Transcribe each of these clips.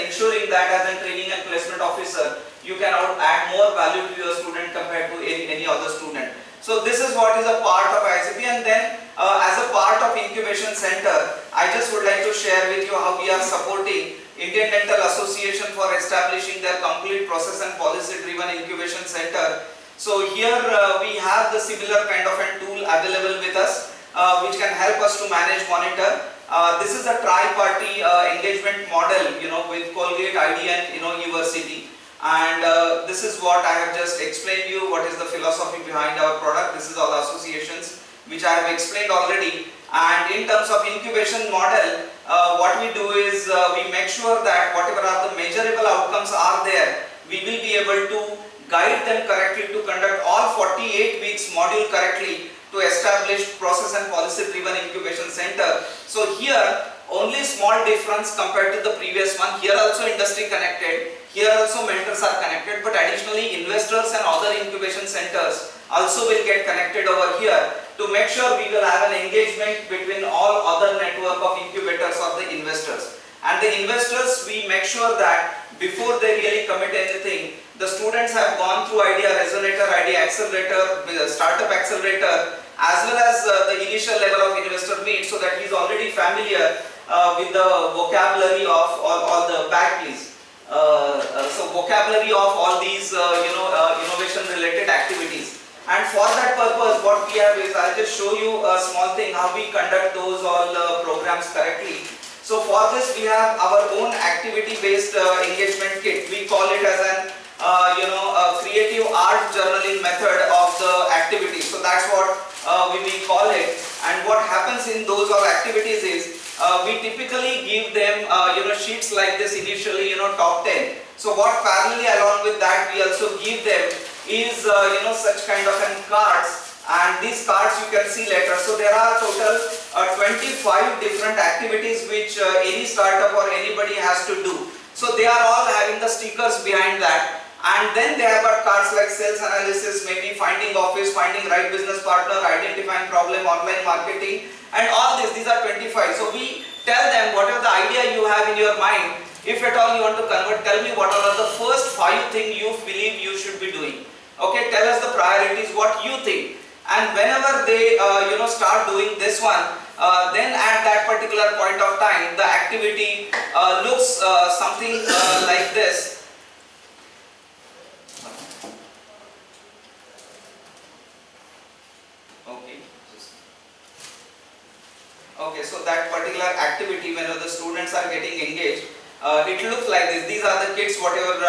ensuring that as a training and placement officer, you can add more value to your student compared to any other student. So this is what is a part of ICP, and then as a part of Incubation Center, I just would like to share with you how we are supporting Indian Dental Association for establishing their complete process and policy driven incubation center. So here we have the similar kind of a tool available with us, which can help us to manage, monitor. This is a tri-party engagement model, with Colgate, ID and university. And this is what I have just explained you, what is the philosophy behind our product. This is all the associations which I have explained already. And in terms of incubation model, what we do is we make sure that whatever are the measurable outcomes are there, we will be able to guide them correctly to conduct all 48 weeks module correctly to establish process and policy driven incubation center. So here only small difference compared to the previous one. Here also industry connected, here also mentors are connected, but additionally investors and other incubation centers also will get connected over here to make sure we will have an engagement between all other network of incubators or the investors. And the investors, we make sure that before they really commit anything, the students have gone through idea resonator, idea accelerator, startup accelerator, as well as the initial level of investor meet, so that he is already familiar with the vocabulary of all the back please. So vocabulary of all these innovation related activities. And for that purpose, what we have is, I'll just show you a small thing how we conduct those all programs correctly. So for this we have our own activity based engagement kit. We call it as an a creative art journaling method of the activity. So that's what we call it. And what happens in those all activities is we typically give them sheets like this initially, top 10. So what parallelly along with that we also give them is such kind of cards, and these cards you can see later. So there are total 25 different activities which any startup or anybody has to do. So they are all having the stickers behind that. And then they have got cards like sales analysis, maybe finding office, finding right business partner, identifying problem, online marketing, and all this. These are 25. So we tell them whatever the idea you have in your mind, if at all you want to convert, tell me what are the first 5 things you believe you should be doing. Okay, tell us the priorities, what you think. And whenever they start doing this one, then at that particular point of time, the activity looks something like this. Okay, so that particular activity, whenever the students are getting engaged, it looks like this. These are the kits, whatever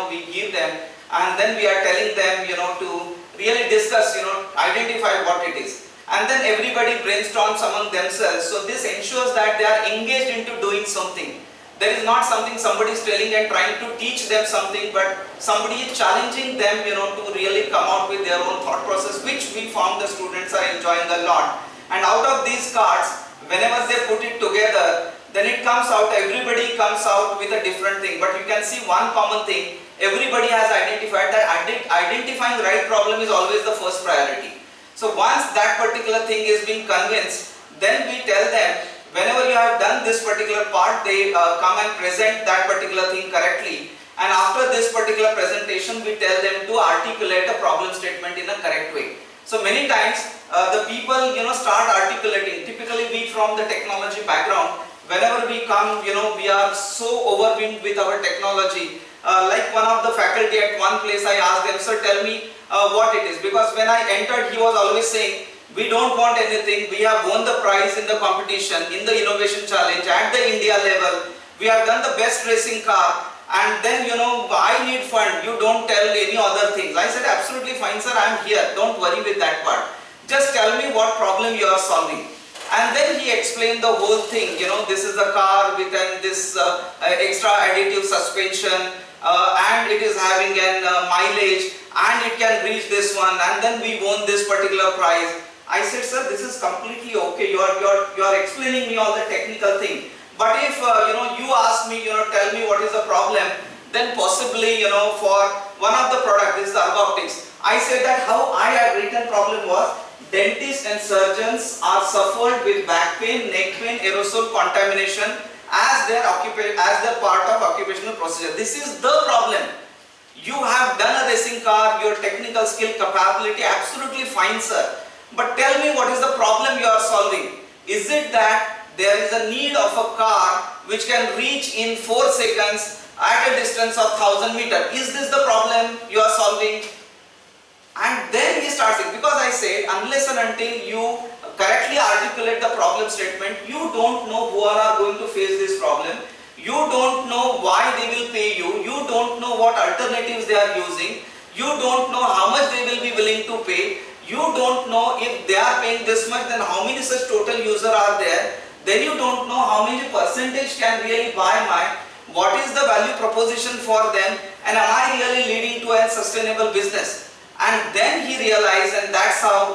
we give them, and then we are telling them to really discuss, identify what it is, and then everybody brainstorms among themselves. So this ensures that they are engaged into doing something. There is not something somebody is telling and trying to teach them something, but somebody is challenging them, to really come out with their own thought process, which we found the students are enjoying a lot. And out of these cards, whenever they put it together, then it comes out, everybody comes out with a different thing. But you can see one common thing, everybody has identified that identifying right problem is always the first priority. So once that particular thing is being convinced, then we tell them, whenever you have done this particular part, they come and present that particular thing correctly. And after this particular presentation, we tell them to articulate a problem statement in a correct way. So many times the people start articulating. Typically we from the technology background, whenever we come, we are so overwhelmed with our technology. Like one of the faculty at one place, I asked them, sir, tell me what it is, because when I entered, he was always saying, we don't want anything, we have won the prize in the competition, in the innovation challenge at the India level, we have done the best racing car, and then I need fund, you don't tell any other things. I said, absolutely fine sir, I am here, don't worry with that part, just tell me what problem you are solving. And then he explained the whole thing, this is a car with this extra additive suspension, and it is having an mileage, and it can reach this one, and then we won this particular prize. I said, sir, this is completely okay, you are explaining me all the technical thing, but if you ask me, tell me what is the problem, then possibly for one of the product, this is the Ergoptics, I said that how I had written problem was, dentists and surgeons are suffered with back pain, neck pain, aerosol contamination as their part of occupational procedure. This is the problem. You have done a racing car, your technical skill capability absolutely fine, sir. But tell me, what is the problem you are solving? Is it that there is a need of a car which can reach in 4 seconds at a distance of 1000 meters? Is this the problem you are solving? And then he starts it, because I said unless and until you correctly articulate the problem statement, you don't know who are going to face this problem. You don't know why they will pay you. You don't know what alternatives they are using. You don't know how much they will be willing to pay. You don't know if they are paying this much, then how many such total users are there. Then you don't know how many percentage can really buy my, what is the value proposition for them, and am I really leading to a sustainable business? And then he realized, and that's how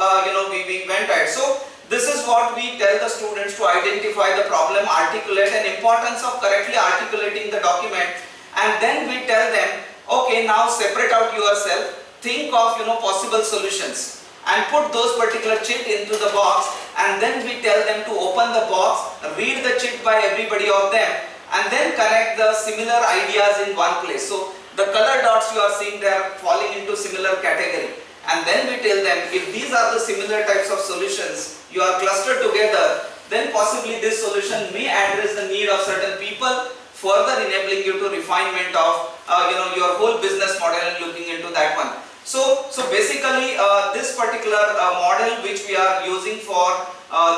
we went ahead. So this is what we tell the students, to identify the problem, articulate, and importance of correctly articulating the document. And then we tell them, okay, now separate out yourself, think of possible solutions, and put those particular chit into the box. And then we tell them to open the box, read the chit by everybody of them, and then connect the similar ideas in one place. So the color dots you are seeing, they are falling into similar category. And then we tell them, if these are the similar types of solutions you are clustered together, then possibly this solution may address the need of certain people, further enabling you to refinement of your whole business model and looking into that one. So basically this particular model which we are using for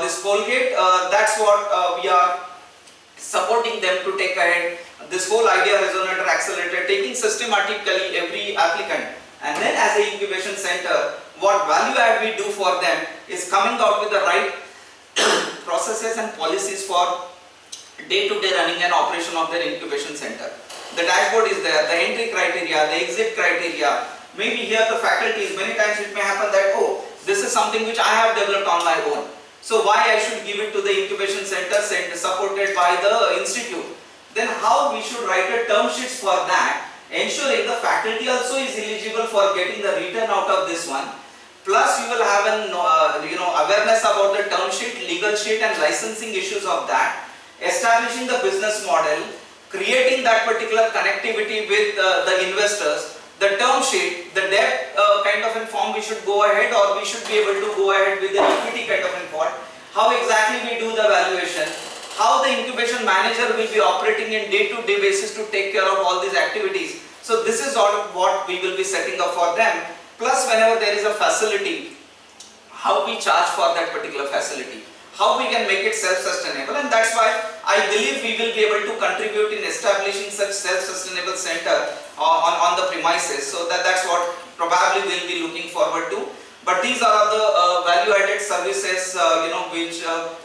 this Colgate, that's what we are supporting them to take ahead. This whole idea resonator accelerator, taking systematically every applicant, and then as an incubation center, what value add we do for them is coming out with the right processes and policies for day-to-day running and operation of their incubation center. The dashboard is there, the entry criteria, the exit criteria. Maybe here the faculties, many times it may happen that, oh, this is something which I have developed on my own. So why I should give it to the incubation center supported by the institute? Then how we should write a term sheets for that, ensuring the faculty also is eligible for getting the return out of this one. Plus you will have an awareness about the term sheet, legal sheet, and licensing issues of that, establishing the business model, creating that particular connectivity with the investors, the term sheet, the debt kind of inform we should go ahead, or we should be able to go ahead with the equity kind of inform, how exactly we do the valuation, how the incubation manager will be operating in day-to-day basis to take care of all these activities. So this is all what we will be setting up for them. Plus whenever there is a facility, how we charge for that particular facility, how we can make it self-sustainable, and that's why I believe we will be able to contribute in establishing such self-sustainable center on the premises. So that's what probably we'll be looking forward to. But these are the value-added services which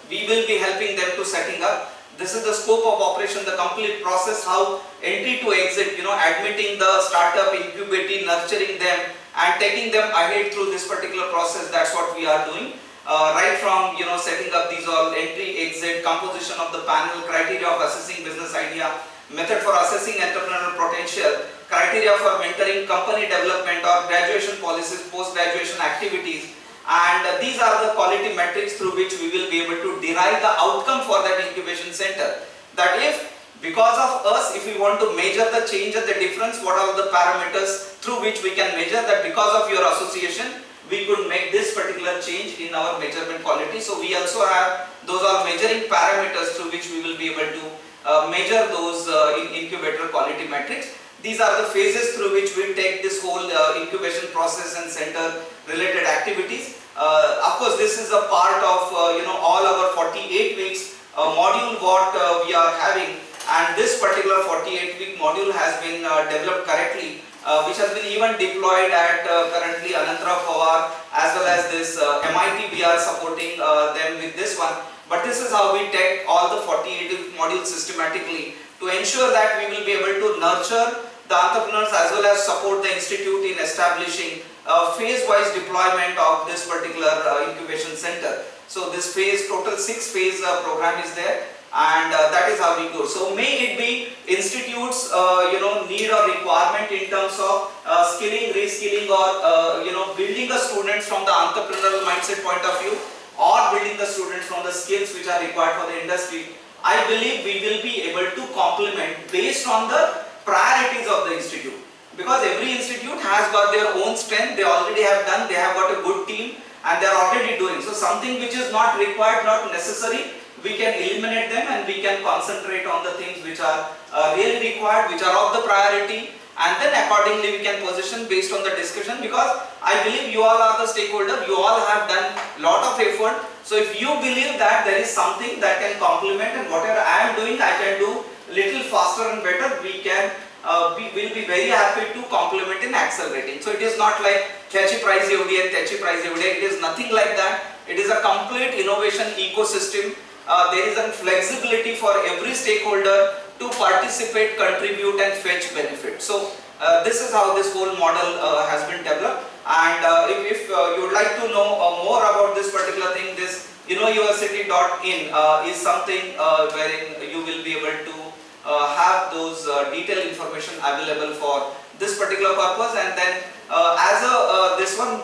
we will be helping them to setting up. This is the scope of operation, the complete process, how entry to exit, admitting the startup, incubating, nurturing them, and taking them ahead through this particular process. That's what we are doing. Right from setting up these all entry, exit, composition of the panel, criteria of assessing business idea, method for assessing entrepreneurial potential, criteria for mentoring, company development or graduation policies, post-graduation activities, and these are the quality metrics through which we will be able to derive the outcome for that incubation center. That if because of us, if we want to measure the change and the difference, what are the parameters through which we can measure that because of your association we could make this particular change in our measurement quality. So we also have those are measuring parameters through which we will be able to measure those incubator quality metrics. These are the phases through which we take this whole incubation process and center related activities. Of course, this is a part of all our 48 weeks module what we are having, and this particular 48-week module has been developed correctly, which has been even deployed at currently Anantara Pawar as well as this MIT. We are supporting them with this one. But this is how we take all the 48 modules systematically to ensure that we will be able to nurture the entrepreneurs as well as support the institute in establishing a phase-wise deployment of this particular incubation center. So this phase, total 6-phase program is there, and that is how we go. So may it be institutes need or requirement in terms of skilling, reskilling, or building the students from the entrepreneurial mindset point of view, or building the students from the skills which are required for the industry. I believe we will be able to complement based on the priorities of the institute. Because every institute has got their own strength, they already have done, they have got a good team and they are already doing. So something which is not required, not necessary, we can eliminate them and we can concentrate on the things which are really required, which are of the priority, and then accordingly we can position based on the discussion, because I believe you all are the stakeholder, you all have done lot of effort. So if you believe that there is something that can complement and whatever I am doing I can do little faster and better, we will be very happy to complement in accelerating. So it is not like त्याची price एवढी आहे, त्याची price एवढी आहे. It is nothing like that. It is a complete innovation ecosystem. There is a flexibility for every stakeholder to participate, contribute and fetch benefit. So this is how this whole model has been developed. And if you would like to know more about this particular thing, this innouniversity.in is something wherein you will be able to have those detailed information available for this particular purpose. And then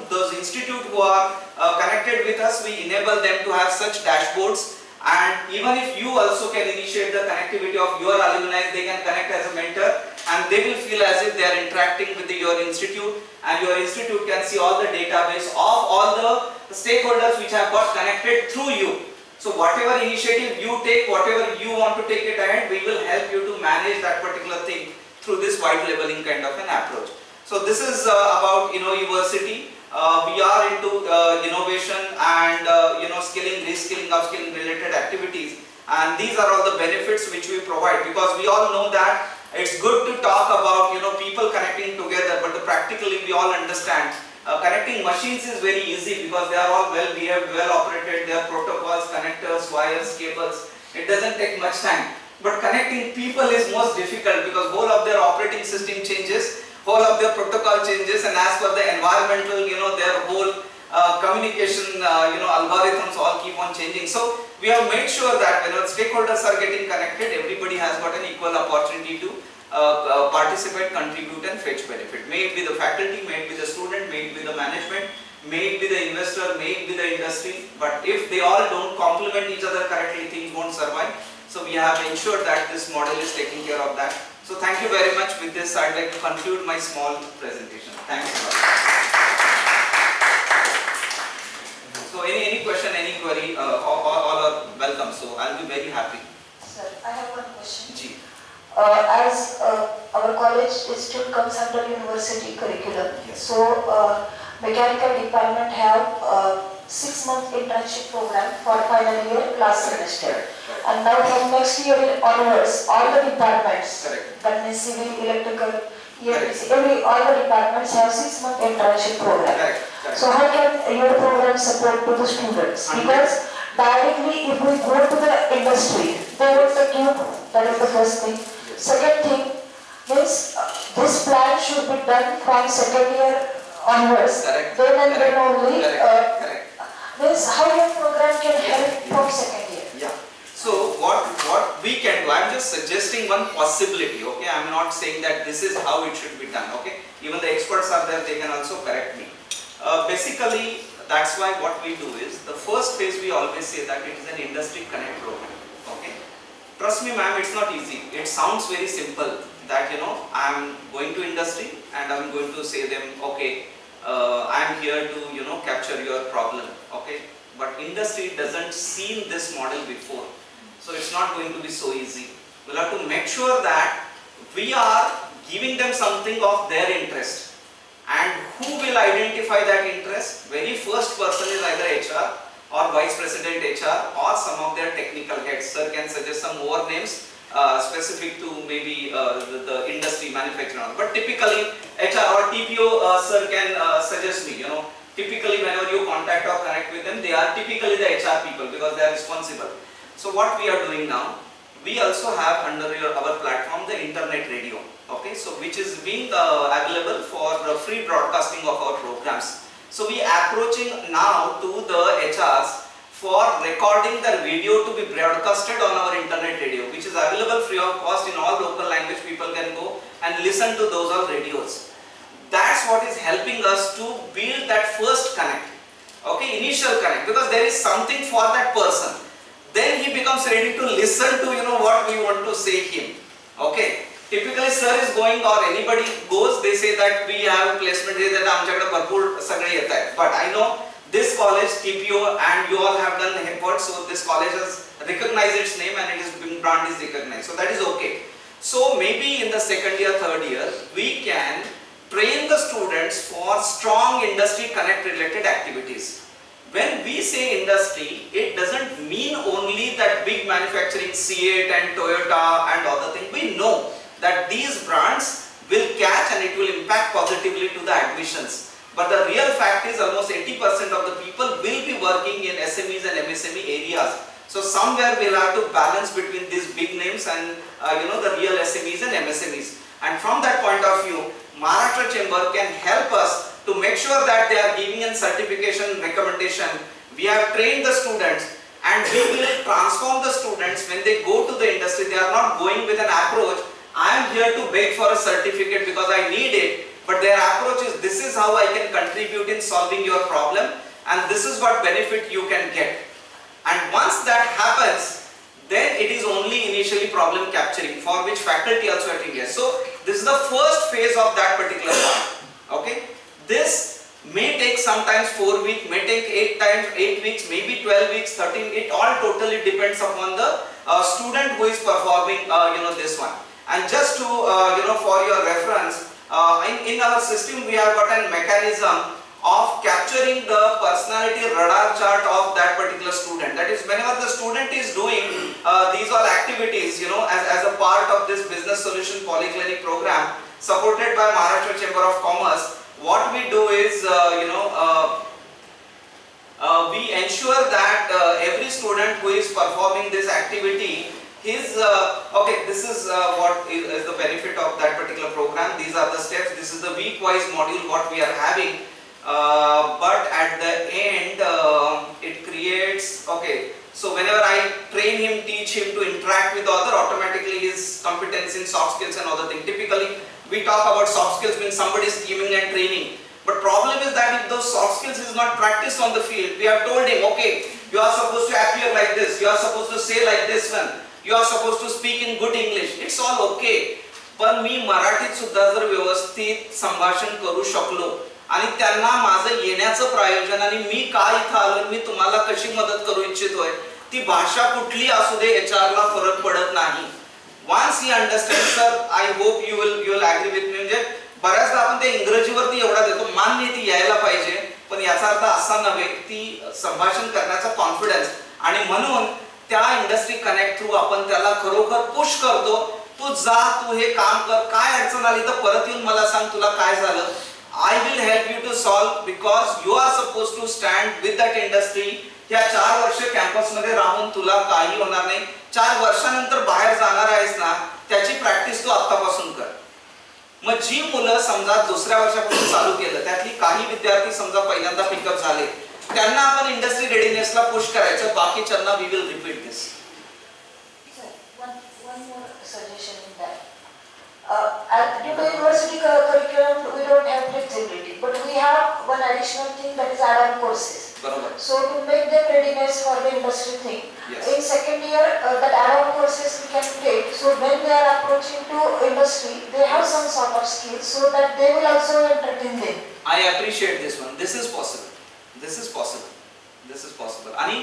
those institute who are connected with us, we enable them to have such dashboards. And even if you also can initiate the connectivity of your alumni, they can connect as a mentor and they will feel as if they are interacting with your institute, and your institute can see all the database of all the stakeholders which have got connected through you. So whatever initiative you take, whatever you want to take it ahead, we will help you to manage that particular thing through this white labeling kind of an approach. So this is about Innouniversity. We are into innovation and skilling, reskilling, upskilling related activities, and these are all the benefits which we provide, because we all know that it's good to talk about people connecting together, but practically we all understand connecting machines is very easy because they are all well behaved, well operated, they are protocols, connectors, wires, cables. It doesn't take much time. But connecting people is most difficult because whole of their operating system changes, whole of their protocol changes, and as per the environmental, their whole communication, algorithms all keep on changing. So we have made sure that when stakeholders are getting connected, everybody has got an equal opportunity to participate, contribute and fetch benefit. May it be the faculty, may it be the student, may it be the management, may it be the investor, may it be the industry. But if they all don't complement each other correctly, things won't survive. So we have ensured that this model is taking care of that. So thank you very much. With this, I'd like to conclude my small presentation. Thanks a lot. So any question, any query, all are welcome. So I'll be very happy. Sir, I have one question. Ji. As our college still comes under university curriculum, yes. So mechanical department have 6-month internship program for final year class semester. Correct. And now from next year onwards, all the departments, Correct. that means civil, electrical, EMPC, all the departments have 6-month internship program. Correct. So how can your program support to the students? Because directly if we go to the industry, they will take you, that is the first thing. Yes. Second thing is this plan should be done from second year onwards. Correct. Then and then only. Correct. Means how your program can help from second year. Yeah. So what we can do, I'm just suggesting one possibility, okay? I'm not saying that this is how it should be done, okay? Even the experts are there, they can also correct me. Basically, that's why what we do is, the first phase we always say that it is an industry connect program, okay? Trust me ma'am, it's not easy. It sounds very simple that I'm going to industry and I'm going to say them, okay, I'm here to capture your problem, okay? But industry doesn't seen this model before, so it's not going to be so easy. We'll have to make sure that we are giving them something of their interest. And who will identify that interest? Very first person is either HR or Vice President HR or some of their technical heads. Sir can suggest some more names specific to maybe the industry manufacturer. But typically HR or TPO sir can suggest me, typically whenever you contact or connect with them, they are typically the HR people because they are responsible. So what we are doing now, we also have under our platform the internet radio, okay, so which is being available for free broadcasting of our programs. So we are approaching now to the HRs for recording their video to be broadcasted on our internet radio, which is available free of cost in all local language. People can go and listen to those all radios. That's what is helping us to build that first connect, okay, initial connect, because there is something for that person. Then he becomes ready to listen to what we want to say him, okay. typically sir is going or anybody goes, they say that we have placement here, that आमच्याकडे भरपूर सगळे येत आहेत. But I know this college, TPO, and you all have done efforts, so this college has recognized its name and it is being brand is recognized. So that is okay. So maybe in the second year, third year, we can train the students for strong industry connect related activities. When we say industry, it doesn't mean only that big manufacturing C8 and Toyota and other things. We know that these brands will catch and it will impact positively to the admissions. But the real fact is almost 80% of the people will be working in SMEs and MSME areas. So somewhere we'll have to balance between these big names and the real SMEs and MSMEs. And from that point of view, Maharashtra Chamber can help us to make sure that they are giving a certification recommendation. We have trained the students and we will transform the students when they go to the industry. They are not going with an approach, I am here to beg for a certificate because I need it, but their approach is, this is how I can contribute in solving your problem and this is what benefit you can get. And once that happens, then it is only initially problem capturing, for which faculty also have to get. So this is the first phase of that particular part. Okay, this may take sometimes 4 weeks, may take 8 weeks, maybe 12 weeks, 13. It all totally depends upon the student who is performing this one. And just to for your reference, in our system we have got a mechanism of capturing the personality radar chart of that particular student. That is, whenever the student is doing these all activities, as a part of this business solution polyclinic program supported by Maharashtra Chamber of Commerce, what we do is we ensure that every student who is performing this activity, this is what is the benefit of that particular program. These are the steps. This is the week-wise module what we are having. But at the end, it creates, so whenever I train him, teach him to interact with other, automatically his competence in soft skills and other things. Typically, we talk about soft skills when somebody is giving and training. But problem is that if those soft skills is not practiced on the field, we have told him, okay, you are supposed to appear like this, you are supposed to say like this one, you are supposed to speak in good English. It's all okay. पण मी मराठीत सुद्धा जर व्यवस्थित संभाषण करू शकलो आणि त्यांना माझं येण्याचं प्रयोजन आणि मी काय इथं आलो, मी तुम्हाला कशी मदत करू इच्छितोय, ती भाषा कुठली असू दे HR ला फरक पडत नाही. Once he understands, sir, I hope you will agree with me. म्हणजे बऱ्याचदा आपण ते इंग्रजीवरती एवढा देतो, मान्य ती यायला पाहिजे, पण याचा अर्थ असा नव्हे, ती संभाषण करण्याचा कॉन्फिडन्स. आणि म्हणून त्या इंडस्ट्री कनेक्ट थ्रू आपण त्याला खरोखर पुश करतो, तू जा, तू हे काम कर, काय अडचण आली तर परत येऊन मला सांग तुला काय झालं. I will help you to solve because you are supposed to stand with that industry. या 4 वर्ष कॅम्पस मध्ये राहून तुला काही होणार नाही. 4 वर्षानंतर बाहेर जाणार आहेस ना, त्याची प्रॅक्टिस तू आत्तापासून कर. मग जी मुलं समजा दुसऱ्या वर्षापासून चालू केलं, त्यातली काही विद्यार्थी समजा पहिल्यांदा पिकअप झाले, त्यांना आपण इंडस्ट्री रेडीनेसला पुश करायचं, बाकीच्यांना we will repeat this. One more suggestion in that. Due to university curriculum, we don't have flexibility, but we have one additional thing, that is add-on courses. बरोबर. So to make them readiness for the industry thing, Yes. in second year that add-on courses we can take. So when they are approaching to industry, they have some sort of skills, so that they will also entertain them. I appreciate this one. This is possible. This is possible. This is possible. आणि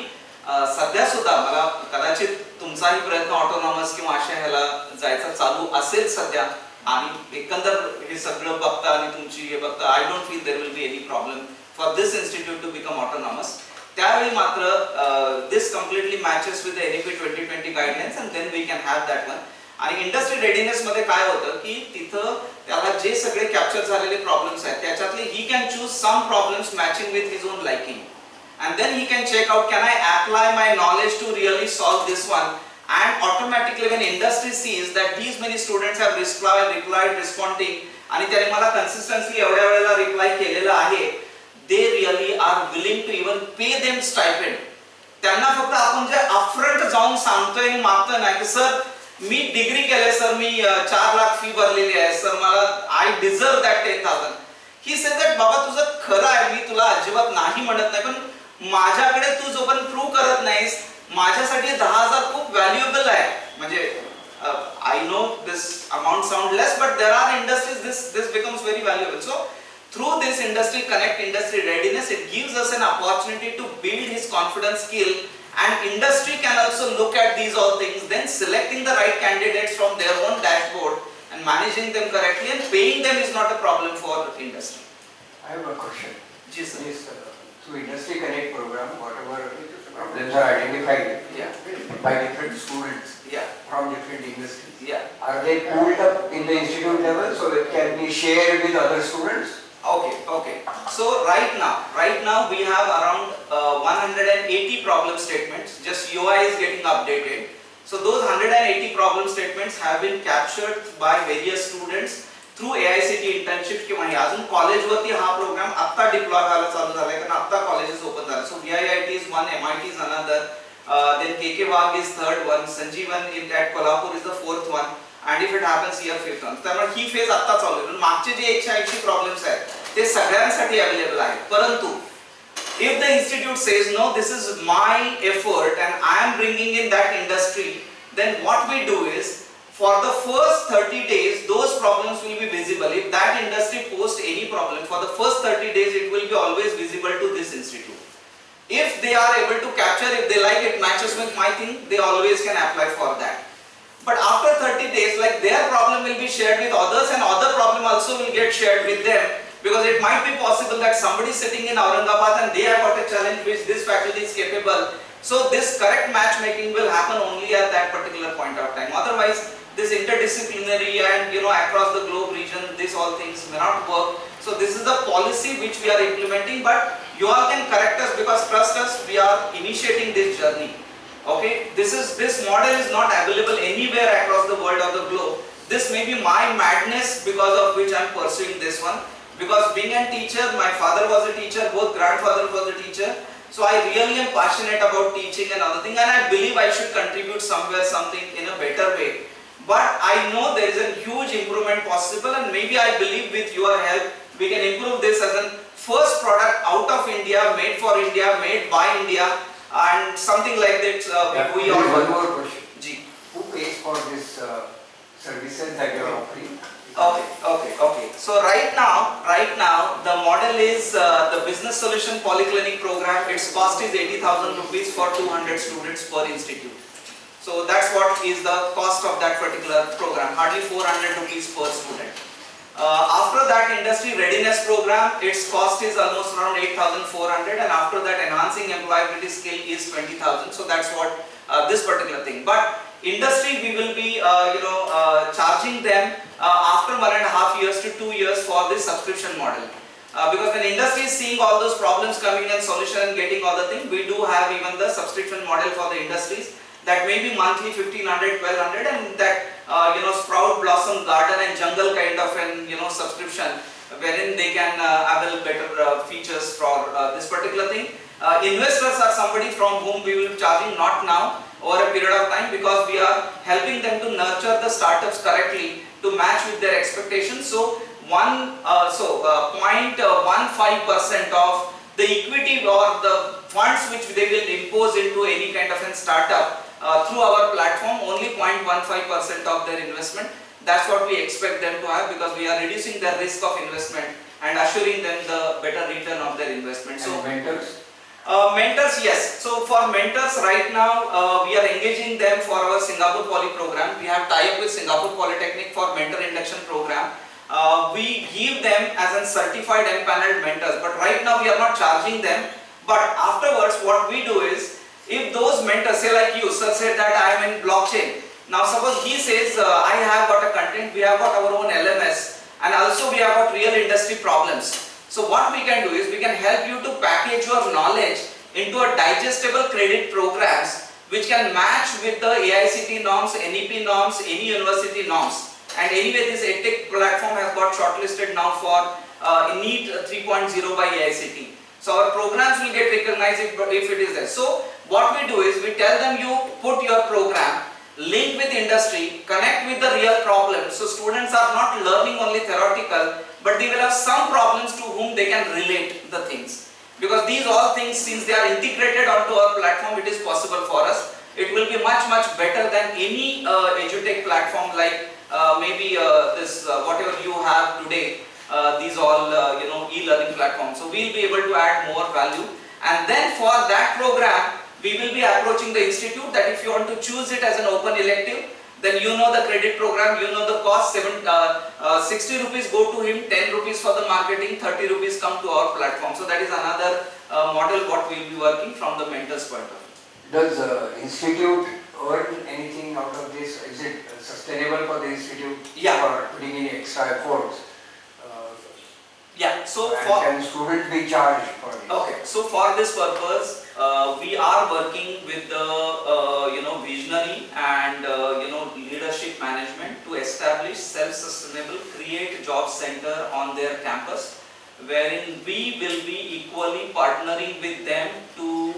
सध्या सुद्धा मला कदाचित तुमचाही प्रयत्न autonomous किंवा अशा ह्याला जायचा चालू असेल सध्या, आणि एकंदर हे सगळं बघता आणि तुमची हे बघता, I don't feel there will be any problem for this institute to become autonomous. त्यावेळी मात्र this completely matches with the NEP 2020 guidelines and then we can have that one. आणि इंडस्ट्री रेडीनेस मध्ये काय होतं की तिथं त्याला जे सगळे कॅप्चर झालेले प्रॉब्लेम्स आहेत त्याच्यातले he can choose some problems matching with his own liking, and then he can check out, can I apply my knowledge to really solve this one. And automatically when industry sees that these many students have replied responding आणि त्याने मला consistently एवढ्या वेळेला reply केलेला आहे, they really are willing to even pay them stipend. त्यांना फक्त आपण जे अपफ्रंट जाऊन सांगतोय आणि मागतोय ना की सर मी डिग्री केले, सर मी 4 लाख फी भरलेली आहे, सर मला I deserve that 10,000. He said that बाबा तुझं खरं आहे, मी तुला अजिबात नाही म्हणत नाही, पण माझ्याकडे तू जोपर्यंत प्रूव्ह करत नाहीस, माझ्यासाठी 10,000 खूप व्हॅल्युएबल आहे. म्हणजे I know this amount sounds less, but there are industries this becomes very valuable. So through this industry connect, industry readiness, it gives us an opportunity to build his confidence skill, and industry can also look at these all things, then selecting the right candidates from their own dashboard and managing them correctly and paying them is not a problem for industry. I have a question. Yes, sir. This, through Industry Connect program, whatever problems are identified Yeah, by different students yeah, from different industries, yeah. are they pooled up in the institute level so that can be shared with other students? Okay. So right now we have around 180 problem statements. Just UI is getting updated. So those 180 problem statements have been captured by various students through AICT internship किंवा हे अजून college वरती हा programme आता deploy व्हायला चालू झालाय कारण आता कॉलेजेस ओपन झाले. So VIIT is one, MIT is another, then KK Wag is third one, Sanjeevan at Kolhapur is the fourth one, and if it happens here fifth one. त्यामुळे ही phase आता चालू आहे. मागचे जे 180 प्रॉब्लेम्स आहेत ते सगळ्यांसाठी available आहेत. परंतु if the institute says no, this is my effort and I am bringing in that industry, then what we do is for the first 30 days those problems will be visible. If that industry posts any problem, for the first 30 days it will be always visible to this institute. If they are able to capture, if they like it matches with my thing, they always can apply for that. But after 30 days, like their problem will be shared with others and other problem also will get shared with them, because it might be possible that somebody is sitting in Aurangabad and they have got a challenge which this faculty is capable. So this correct matchmaking will happen only at that particular point of time. Otherwise, this interdisciplinary and across the globe region, this all things may not work. So this is the policy which we are implementing, but you all can correct us because trust us, we are initiating this journey. Okay, this model is not available anywhere across the world or the globe. This may be my madness because of which I am pursuing this one. Because being a teacher, my father was a teacher, both grandfather was a teacher. So I really am passionate about teaching and other thing, and I believe I should contribute somewhere something in a better way. But I know there is a huge improvement possible, and maybe I believe with your help we can improve this as a first product out of India, made for India, made by India, and something like that. We all. One more question. Ji. Who pays for this services that you are offering? Okay. So right now the model is the Business Solution Polyclinic program. Its cost is 80,000 rupees for 200 students per institute. So that's what is the cost of that particular program, hardly 400 rupees per student. After that industry readiness program, its cost is almost around 8,400, and after that enhancing employability skill is 20,000. So that's what this particular thing. But industry we will be charging them after 1.5 years to 2 years for this subscription model. Because when industry is seeing all those problems coming and solution and getting all the things, we do have even the subscription model for the industries that may be monthly 1,500, 1,200, and that Sprout, Blossom, Garden and Jungle kind of an subscription wherein they can avail better features for this particular thing. Investors are somebody from whom we will be charging not now, over a period of time, because we are helping them to nurture the startups correctly to match with their expectations. So 0.15% of the equity or the funds which they will impose into any kind of a startup through our platform, only 0.15% of their investment. That's what we expect them to have, because we are reducing the risk of investment and assuring them the better return of their investment. So mentors? Mentors, yes. So for mentors right now, we are engaging them for our Singapore Poly program. We have tie-up with Singapore Polytechnic for mentor induction program. We give them as a certified empaneled mentors, but right now we are not charging them. But afterwards what we do is, if those mentors, say like you, sir said that I am in blockchain. Now suppose he says, I have got a content, we have got our own LMS, and also we have got real industry problems. So what we can do is, we can help you to package your knowledge into a digestible credit programs which can match with the AICT norms, NEP norms, any university norms. And anyway, this EdTech platform has got shortlisted now for NEET 3.0 by AICT. So our programs will get recognized if it is there. So what we do is, we tell them, you put your program, link with industry, connect with the real problems. So students are not learning only theoretical, but they will have some problems to whom they can relate the things. Because these all things, since they are integrated onto our platform, it is possible for us. it will be much better than any edutech platform like maybe this whatever you have today, these all e-learning platforms. So we'll be able to add more value, and then for that program we will be approaching the institute that if you want to choose it as an open elective, then you know the credit program, you know the cost, 60 rupees go to him, 10 rupees for the marketing, 30 rupees come to our platform. So that is another model what we will be working from the mentor's point of view. Does the institute earn anything out of this? Is it sustainable for the institute Yeah. for putting in extra efforts? Yeah, so And for can students be charged for it? okay, so for this purpose, we are working with the visionary and leadership management to establish self-sustainable Create Job Center on their campus, wherein we will be equally partnering with them to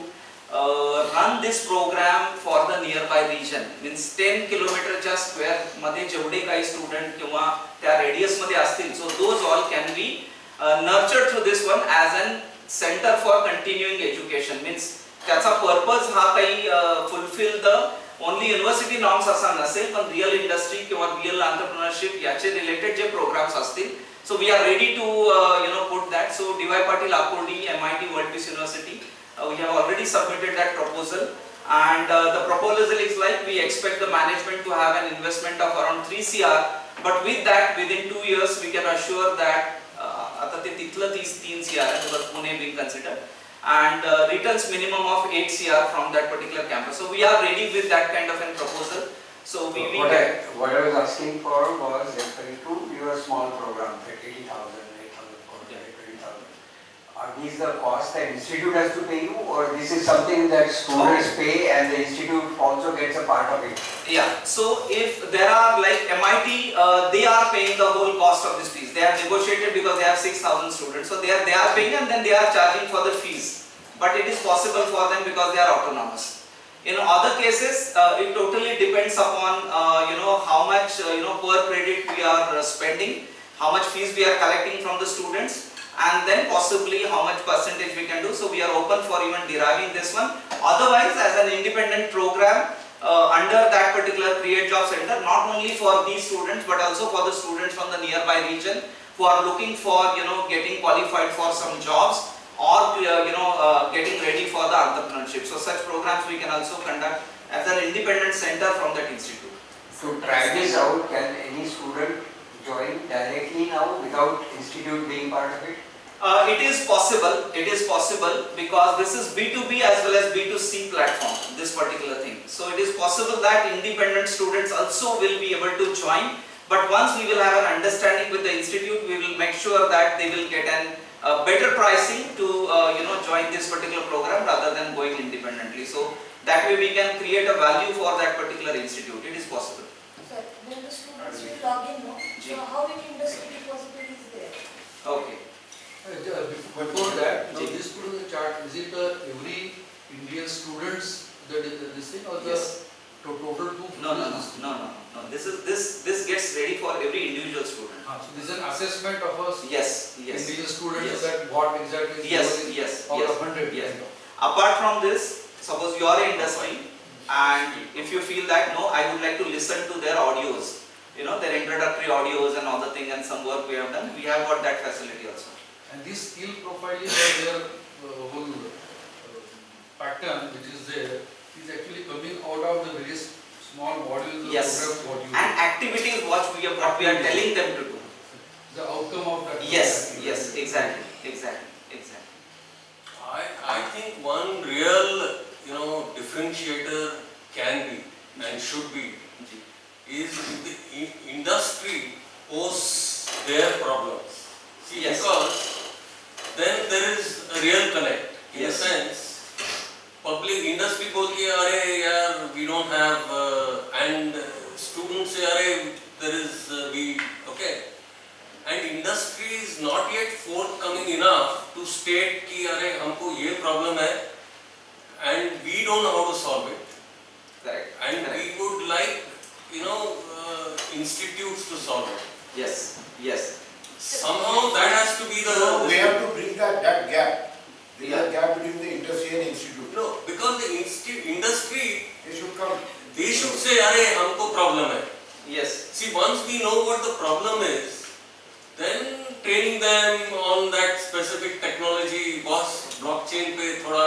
run this program for the nearby region. Means 10 kilometer square मध्ये जेवढे काही student किंवा त्या radius मध्ये असतील, so those all can be nurtured through this one as an center for continuing education. Means त्याचा purpose हा काही fulfil the only university norms असा नसेल, पण रिअल इंडस्ट्री किंवा रिअल एंटरप्रेन्योरशिप याचे रिलेटेड जे प्रोग्राम्स असतील, so we are ready to put that. So D Y. Patil Akurdi, MIT world peace university, we have already submitted that proposal, and the proposal is like we expect the management to have an investment of around 3 CR, but with that within 2 years we can assure that आता ते तिथलं 3 CR आहे, Pune being considered, and returns minimum of 8 CR from that particular campus. So we are ready with that kind of a proposal. So we What I was asking for was referring to your small program, 80,000, 8,000, 20,000. Are these the costs that institute has to pay you, or this is something that students pay and the institute also gets a part of it? Yeah, so if there are like MIT, they are paying the whole cost of this fees. They have negotiated because they have 6,000 students, so they are paying and then they are charging for the fees. But it is possible for them because they are autonomous. In other cases, it totally depends upon how much per credit we are spending, how much fees we are collecting from the students, and then possibly how much percentage we can do. So we are open for even deriving this one. Otherwise, as an independent program under that particular Create Job Center, not only for these students but also for the students from the nearby region who are looking for getting qualified for some jobs or getting ready for the entrepreneurship. So such programs we can also conduct as an independent center from that institute. To try this out, can any student join directly now without institute being part of it? It is possible because this is B2B as well as B2C platform, this particular thing. So it is possible that independent students also will be able to join, but once we will have an understanding with the institute, we will make sure that they will get an better pricing to join this particular program rather than going independently. So that way we can create a value for that particular institute. It is possible. Sir, when the students will log in, no? So how many industry depository is there? Okay. Before that, now this put in the chart, is it every Indian students that is this thing, or the Yes. total two? No. This gets ready for every individual student. So this is an assessment of us Yes. Indian students, Yes. that what exactly is Yes. out of 100. Yes. Apart from this, suppose you are an industry and if you feel that no, I would like to listen to their audios, their introductory audios and all the thing and some work we have done, we have got that facility also. And this skill profiling of their whole pattern which is there is actually coming out of the various small modules of Yes. programs what you And do. activities what we are telling them to do. The outcome of that. Yes, exactly. I think one real, differentiator can be and should be is if the industry poses their problems. See, Yes. because then there is a real connect. In Yes. a sense, public industry बोलती है अरे यार we don't have and students say अरे there is we okay. And industry is not yet forthcoming enough to state कि अरे हमको ये problem है and we don't know how to solve it. Correct. And we would like, institutes to solve it. Yes. Somehow that has to be the. So we have to bridge that gap. There is Yeah. a gap between the industry and institute. No, because the industry they should say, "अरे हमको problem है." Yes. See, once we know what the problem is, then training them on that specific technology, boss blockchain पे थोड़ा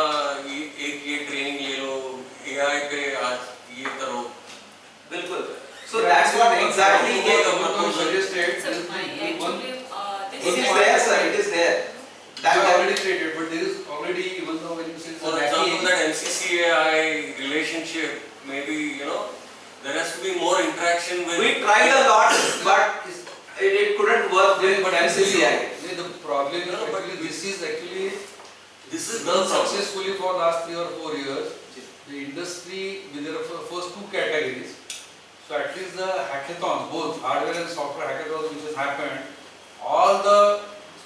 ये training ले लो, AI पे आज ये करो. बिल्कुल. So that's what exactly What it the proposal suggested. Sir, I actually, this is there, sir. It is there. They are already created, but there is already, even though when you say For example, that MCCAI relationship, maybe, there has to be more interaction with. We tried a lot, but it couldn't work with MCCI. The problem is actually this is actually This is the done problem. successfully for last 3 or 4 years. The industry with their first 2 categories. So at least the hackathons, both hardware and software hackathons which has happened, all the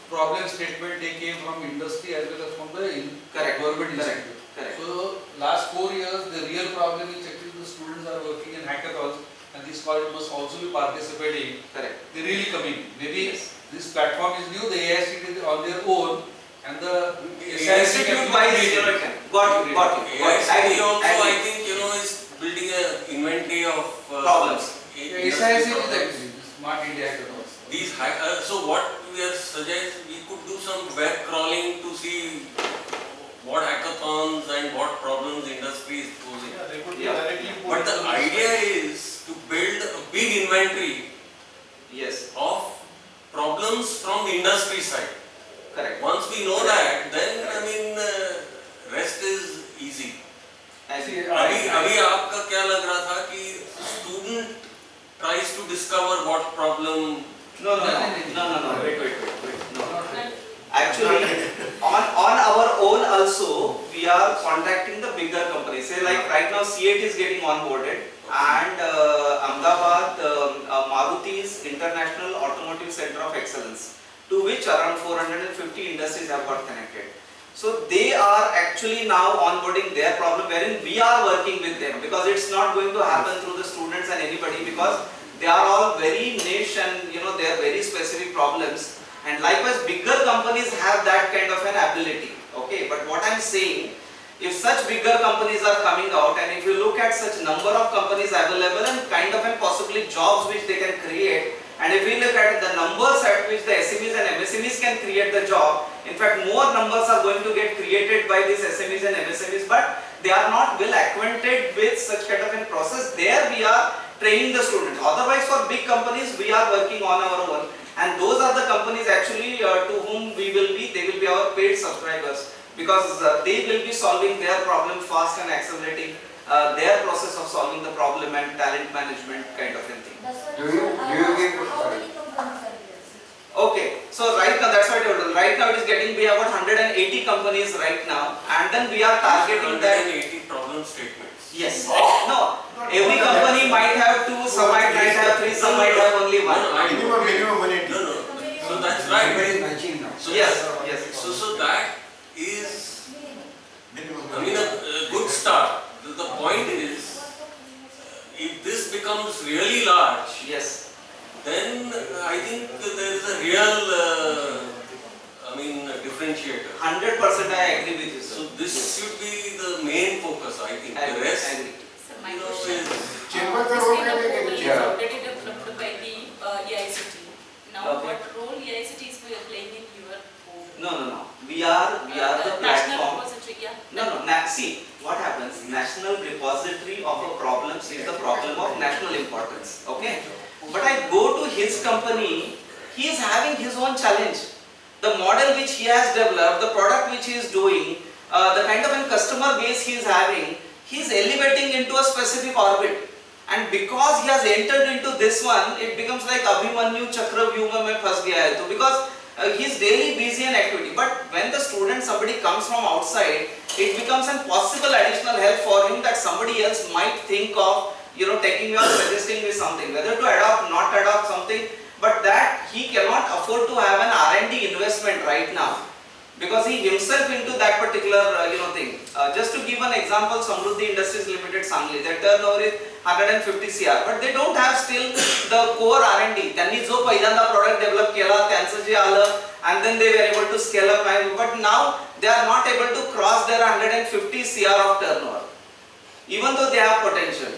problem statement they came from industry as well as from the Correct. government Correct. institute. Correct. So last 4 years the real problem is actually the students are working in hackathons and this college must also be participating. Correct. They're really coming. Maybe Yes. this platform is new, the AICT is on their own and the Institute wise, got you. AICTE also, I Agree. think, is building an inventory of Problems. SIC is actually Smart India hackathons. These so what we are suggesting, we could do some web crawling to see what hackathons and what problems industry is posing. But the idea is to build a big inventory Yes, of problems from the industry side. correct. Once we know that, then rest is easy. Agree. अभी आपका क्या लग रहा था कि student tries to discover what problem. No. Wait. No. Actually, on our own also, we are contacting the bigger companies. Say like right now, C8 is getting onboarded, and Ahmedabad, Maruti's International Automotive Center of Excellence, to which around 450 industries have got connected. So they are actually now onboarding their problem, wherein we are working with them, because it's not going to happen through the students and anybody, because they are all very niche and they are very specific problems. And likewise, bigger companies have that kind of an ability. Okay, but what I'm saying, if such bigger companies are coming out, and if you look at such number of companies available and kind of and possibly jobs which they can create, and if we look at the numbers at which the SMEs and MSMEs can create the job, in fact more numbers are going to get created by these SMEs and MSMEs, but they are not well acquainted with such kind of a process. There we are training the students. Otherwise for big companies we are working on our own, and those are the companies actually to whom they will be our paid subscribers, because they will be solving their problem fast and accelerating their process of solving the problem and talent management kind of a thing. Do you give, sorry. Okay, so right now that's what I told you. Right now it is getting, we have about 180 companies right now, and then we are targeting that. 180 problem statements. Yes. No, every company might have 2, some might have 3, some might have only 1. Minimum 180. No. So that's right. Everybody is matching now. So Yes. So that is, a good start. The point is, if this becomes really large, Yes. then I think there is a real, differentiator. 100% I agree with you, So sir. this should be the main focus, I think. The rest, Agree. So my you know, question is is, Chamber this का role kind of क्या है? portal is Yeah. already developed by the EICT. Now Okay. what role EICT is playing in your home? No. We are the National platform. repository, yeah? No. See, what happens? National repository of a problem is the problem of national importance. Okay? But I go to his company, he is having his own challenge. The model which he has developed, the product which he is doing, the kind of a customer base he is having, he is elevating into a specific orbit. And because he has entered into this one, it becomes like Abhimanyu Chakravyuha mein phas gaya hai. So because he is daily busy in activity. But when the student, somebody comes from outside, it becomes a possible additional help for him that somebody else might think of, taking me or suggesting me something, whether to adopt, not adopt something, but that he cannot afford to have an R&D investment right now, because he himself into that particular thing. Just to give an example, Samruddhi Industries Limited Sangli, their turnover is 150 CR, but they don't have still the core R&D. त्यांनी जो पहिल्यांदा product develop केला, त्यांचं जे आलं, and then they were able to scale up, but now they are not able to cross their 150 CR of turnover. even though they have potential.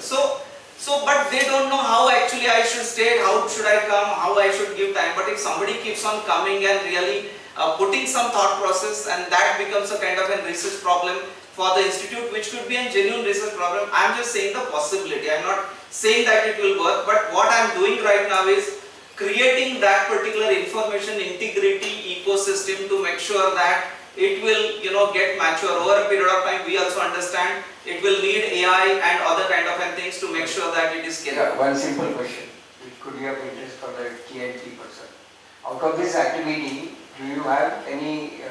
But they don't know how actually I should stay, how should I come, how I should give time. But if somebody keeps on coming and really putting some thought process, and that becomes a kind of a research problem for the institute, which could be a genuine research problem. I am just saying the possibility. I am not saying that it will work, but what I am doing right now is creating that particular information integrity ecosystem to make sure that it will, get mature over a period of time. We also understand it will need AI and other kind of things to make sure that it is Yeah, scalable. one simple question, which could be of interest for the TNT person. Out of this activity, do you have any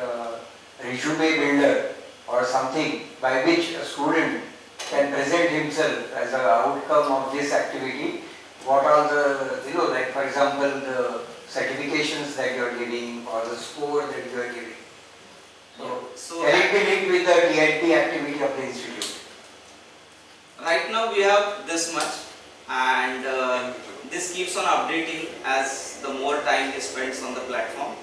resume builder or something by which a student can present himself as an outcome of this activity? What are the, like for example, the certifications that you are giving or the score that you are giving? So Can it be linked with the TNT activity of the institute? right now we have this much, and this keeps on updating as the more time is spent on the platform,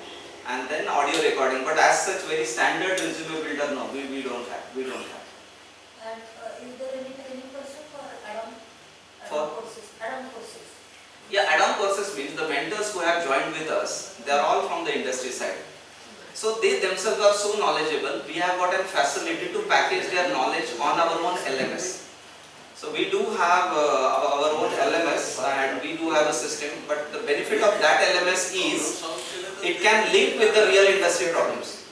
and then audio recording. But as such, very standard resume builder, no, we don't have. And is there any training person for add-on For? courses? Add-on courses. Yeah, add-on courses means the vendors who have joined with us, they are all from the industry side. So they themselves are so knowledgeable, we have got a facility to package their knowledge on our own LMS. So we do have our own LMS, and we do have a system, but the benefit of that LMS is it can link with the real industry problems.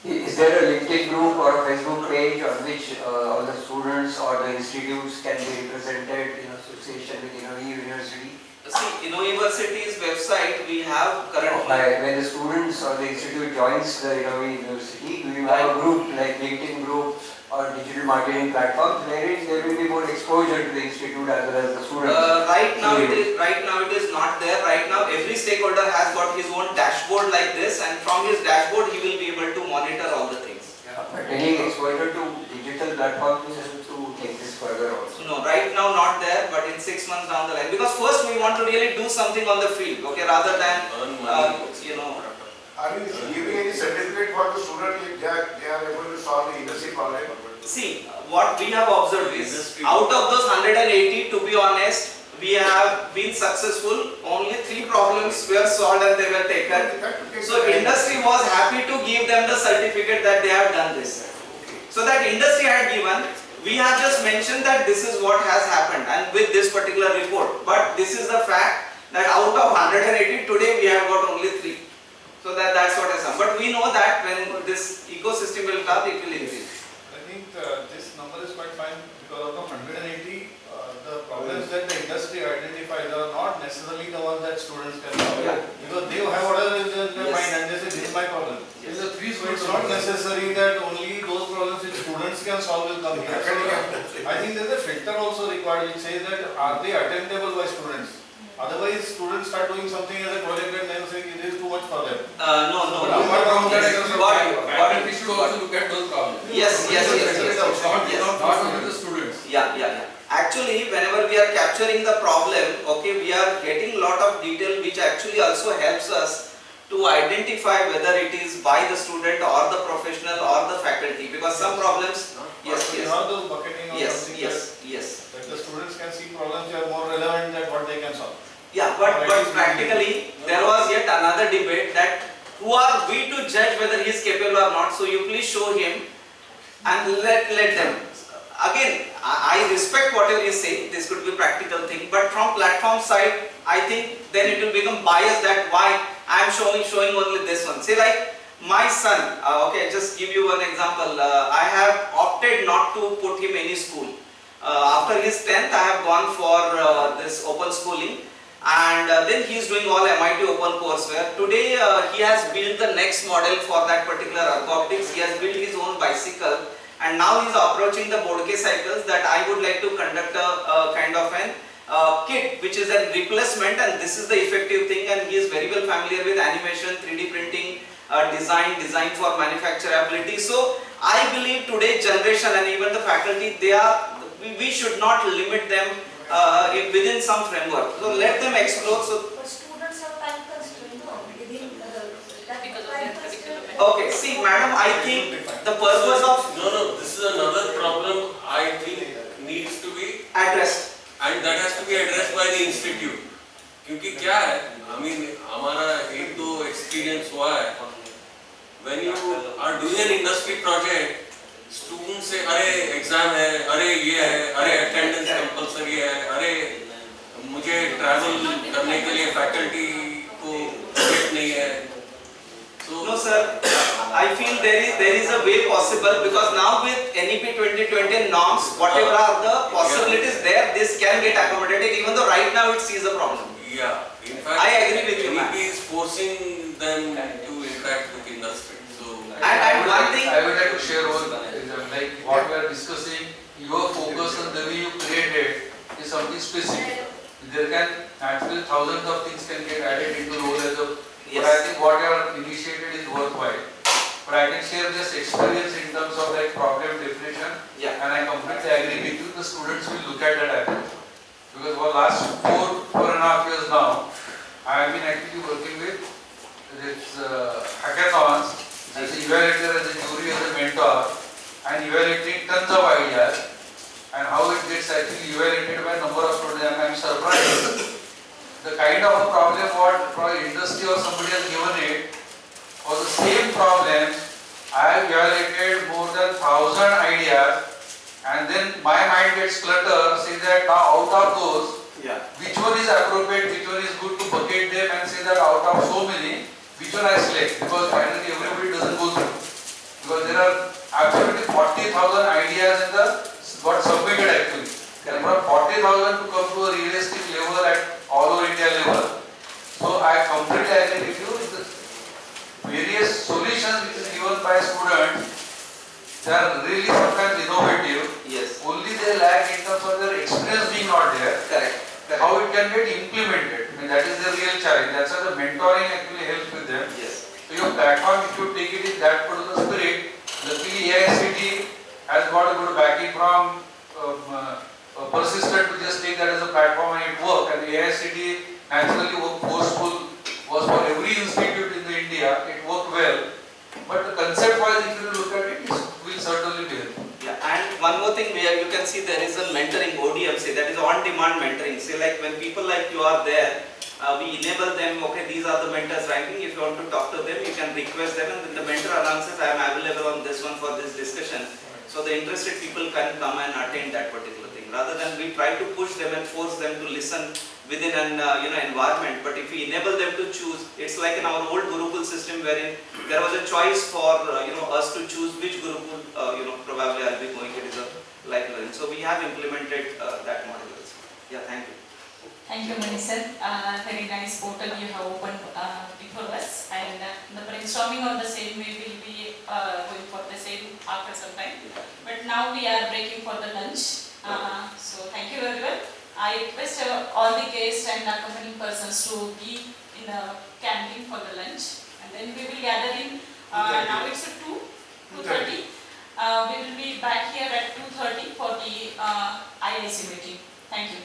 Is there a LinkedIn group or a Facebook page on which all the students or the institutes can be represented in association with University? See, University's website we have currently. When the students or the institute joins the University, do you have a group like LinkedIn group or digital marketing platform wherein there will be more exposure to the institute as well as the students? Right now it is not there. Right now every stakeholder has got his own dashboard like this, and from his dashboard he will be able to monitor all the things. But any exposure to digital platforms to take this further also? No, right now not there, but in 6 months down the line. Because first we want to really do something on the field, okay, rather than, Are you giving any certificate for the student if they are able to solve the industry problem? see, what we have observed is, out of those 180, to be honest, we have been successful. Only 3 problems were solved and they were taken. So industry was happy to give them the certificate that they have done this. So that industry had given, we have just mentioned that this is what has happened and with this particular report. But this is the fact that out of 180, today we have got only 3. So that's what has happened. But we know that when this ecosystem will come, it will increase. I think this number is quite fine because out of 180, the problems that the industry identifies are not necessarily the ones that students can solve. Yeah. Because they have whatever is in their Yes. mind and they say this is my problem. Yes. So it's not necessary that only those problems which students can solve will come here. So I think there is a filter also required which says that are they attemptable by students? Otherwise students start doing something as a project and then say it is too much for them. No. Apart from that, I can say, What- we should also look at those problems. Yes. Not only the students. Yeah. Actually, whenever we are capturing the problem, okay, we are getting a lot of detail which actually also helps us to identify whether it is by the student or the professional or the faculty, because some problems, yes. You have those bucketing or something Yes. that the students can see problems which are more relevant than what they can solve. Yeah, but practically there was yet another debate that who are we to judge whether he is capable or not, so you please show him and let them. Again, I respect whatever you say, this could be practical thing, but from platform side, I think then it will become biased that why I am showing only this one. Say like my son, okay, just give you one example, I have opted not to put him any school. After his 10th, I have gone for this open schooling, and then he is doing all MIT open courseware. Today he has built the next model for that particular ergo-optics. He has built his own bicycle, and now he is approaching the Bodke cycles that I would like to conduct a kind of an kit which is a replacement, and this is the effective thing, and he is very well familiar with animation, 3D printing, design for manufacturability. So I believe today's generation and even the faculty, we should not limit them within some framework. So let them explore. So But students have time constraint, no? Within that Because of time their constraint. curriculum. okay, see madam, I think the purpose of No, this is another problem I think needs addressed. And that has to be addressed by the institute. क्योंकि क्या है, I mean हमारा एक दो experience हुआ है. When you are doing an industry project, students से अरे exam है, अरे ये है, अरे attendance compulsory है, अरे मुझे travel करने के लिए faculty को budget नहीं है. So No sir, I feel there is a way possible, because now with NEP 2020 norms, whatever are the possibilities there, this can get accommodated, even though right now it sees a problem. yeah, in fact, I agree with you, ma'am. NEP is forcing them to interact with industry. So And one thing, I would like to share one, like what we are discussing, your focus on the way you created is something specific. There can naturally thousands of things can get added into role as a, Yes. but I think what you have initiated is worthwhile. But I can share just experience in terms of like problem definition, yeah, and I completely agree with you. The students will look at that approach. Because for last 4.5 years now, I have been actually working with this hackathons as an evaluator, as a jury, as a mentor, and evaluating tons of ideas, and how it gets actually evaluated by a number of students. And I am surprised. The kind of a problem what probably industry or somebody has given it, for the same problem, I have evaluated more than 1,000 ideas, and then my mind gets cluttered, saying that now out of those, yeah, which one is appropriate, which one is good to bucket them and say that out of so many, which one I select, because finally everybody doesn't go through. Because there are absolutely 40,000 ideas in the got submitted actually. And from 40,000 to come to a realistic level at all over India level. So I completely agree with you. The various solutions which is given by students, they are really sometimes innovative. yes, Only they lack in terms of their experience being not there. correct, correct, How it can get implemented. I mean, that is the real challenge. That's why the mentoring actually helps with them. yes, So your platform, if you take it in that particular spirit, luckily AICT has got a good backing from Persistent to just take that as a platform and it worked. And AICT naturally was forceful, was for every institute in the India. It worked well. But the concept wise, if you look at it, it will certainly be helpful. yeah. And one more thing, where you can see there is a mentoring, ODMC, that is on-demand mentoring. Say like when people like you are there, we enable them, okay, these are the mentors ranking, if you want to talk to them, you can request them, and then the mentor announces, I am available on this one for this discussion. So the interested people can come and attend that particular thing, rather than we try to push them and force them to listen within an environment. But if we enable them to choose, it's like in our old Gurukul system wherein there was a choice for us to choose which Gurukul probably I'll be going. It is a like learning. So we have implemented that model also. Yeah, thank you. Thank you, Manish sir. Very nice portal you have opened before us, and the brainstorming on the same we will be going for the same after some time. But now we are breaking for the lunch. So thank you everyone. I request all the guests and accompanying persons to be in the canteen for the lunch, and then we will gather in. Now it's 2:30. We will be back here at 2:30 for the IIC meeting. Thank you.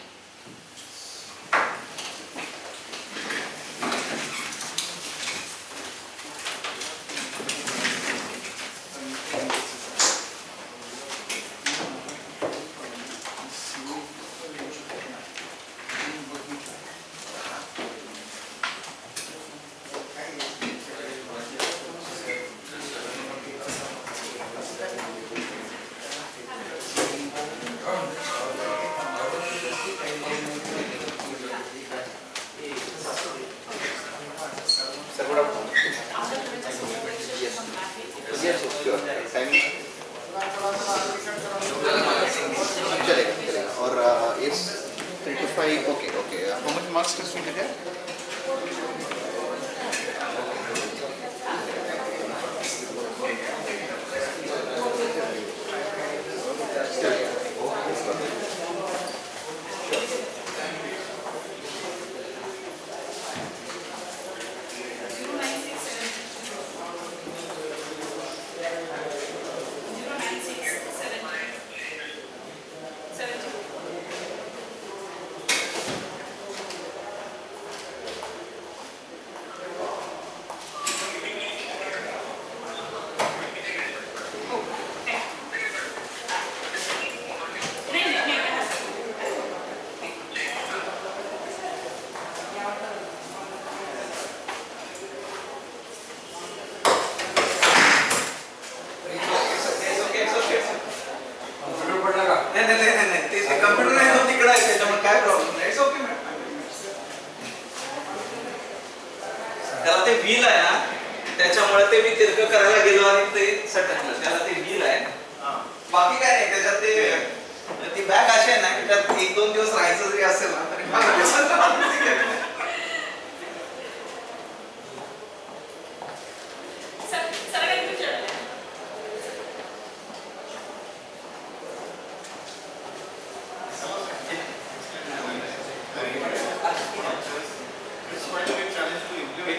और इस 3 to 5 okay how much marks does we get? त्याला ते wheel आहे ना, त्याच्यामुळे ते मी तिरकं करायला गेलो आणि ते सटकलं. त्याला ते व्हील आहे, बाकी काय नाही. त्याच्यात ते ती बॅग अशी आहे ना की त्यात 1-2 दिवस राहायचं जरी असेल ना तरी मला दिसत नाही.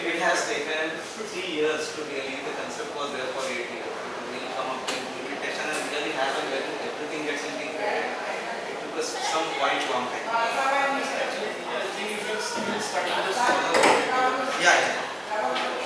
It has taken 3 years to really, the concept was there for 8 years. To really come up with implementation and really have and when everything gets integrated, it took us some quite long time. Yeah, yeah.